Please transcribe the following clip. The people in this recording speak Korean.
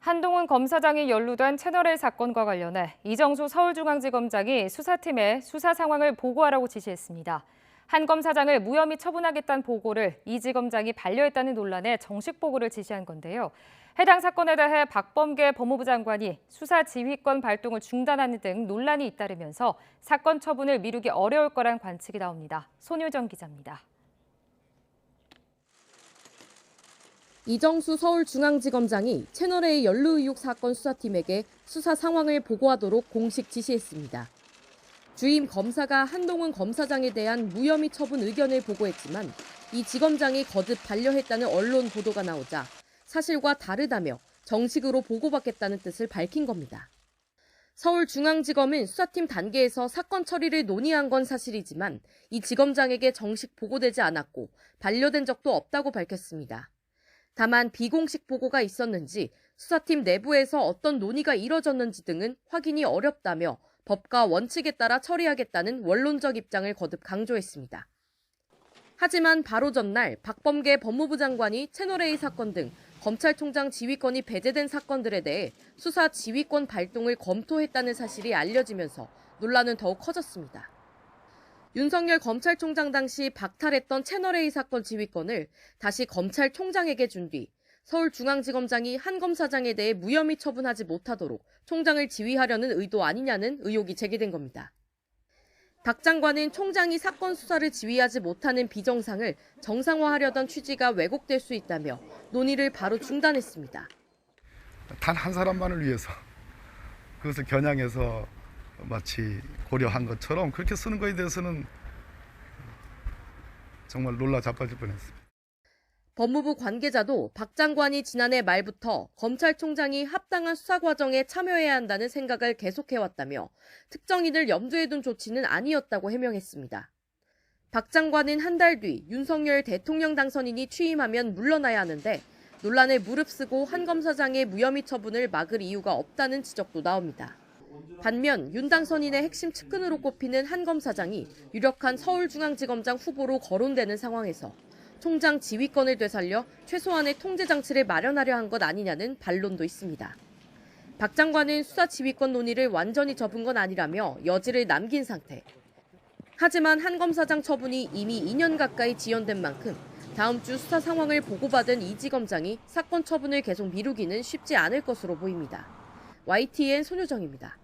한동훈 검사장이 연루된 채널A 사건과 관련해 이정수 서울중앙지검장이 수사팀에 수사 상황을 보고하라고 지시했습니다. 한 검사장을 무혐의 처분하겠다는 보고를 이 지검장이 반려했다는 논란에 정식 보고를 지시한 건데요. 해당 사건에 대해 박범계 법무부 장관이 수사 지휘권 발동을 중단하는 등 논란이 잇따르면서 사건 처분을 미루기 어려울 거란 관측이 나옵니다. 손유정 기자입니다. 이정수 서울중앙지검장이 채널A 연루 의혹 사건 수사팀에게 수사 상황을 보고하도록 공식 지시했습니다. 주임 검사가 한동훈 검사장에 대한 무혐의 처분 의견을 보고했지만 이 지검장이 거듭 반려했다는 언론 보도가 나오자 사실과 다르다며 정식으로 보고받겠다는 뜻을 밝힌 겁니다. 서울중앙지검은 수사팀 단계에서 사건 처리를 논의한 건 사실이지만 이 지검장에게 정식 보고되지 않았고 반려된 적도 없다고 밝혔습니다. 다만 비공식 보고가 있었는지 수사팀 내부에서 어떤 논의가 이뤄졌는지 등은 확인이 어렵다며 법과 원칙에 따라 처리하겠다는 원론적 입장을 거듭 강조했습니다. 하지만 바로 전날 박범계 법무부 장관이 채널A 사건 등 검찰총장 지휘권이 배제된 사건들에 대해 수사 지휘권 발동을 검토했다는 사실이 알려지면서 논란은 더욱 커졌습니다. 윤석열 검찰총장 당시 박탈했던 채널A 사건 지휘권을 다시 검찰총장에게 준 뒤 서울중앙지검장이 한 검사장에 대해 무혐의 처분하지 못하도록 총장을 지휘하려는 의도 아니냐는 의혹이 제기된 겁니다. 박 장관은 총장이 사건 수사를 지휘하지 못하는 비정상을 정상화하려던 취지가 왜곡될 수 있다며 논의를 바로 중단했습니다. 단 한 사람만을 위해서 그것을 겨냥해서 마치 고려한 것처럼 그렇게 쓰는 것에 대해서는 정말 놀라 자빠질 뻔했습니다. 법무부 관계자도 박 장관이 지난해 말부터 검찰총장이 합당한 수사 과정에 참여해야 한다는 생각을 계속해왔다며 특정인을 염두에 둔 조치는 아니었다고 해명했습니다. 박 장관은 한 달 뒤 윤석열 대통령 당선인이 취임하면 물러나야 하는데 논란을 무릅쓰고 한 검사장의 무혐의 처분을 막을 이유가 없다는 지적도 나옵니다. 반면 윤 당선인의 핵심 측근으로 꼽히는 한 검사장이 유력한 서울중앙지검장 후보로 거론되는 상황에서 총장 지휘권을 되살려 최소한의 통제 장치를 마련하려 한 것 아니냐는 반론도 있습니다. 박 장관은 수사 지휘권 논의를 완전히 접은 건 아니라며 여지를 남긴 상태. 하지만 한 검사장 처분이 이미 2년 가까이 지연된 만큼 다음 주 수사 상황을 보고받은 이 지검장이 사건 처분을 계속 미루기는 쉽지 않을 것으로 보입니다. YTN 손유정입니다.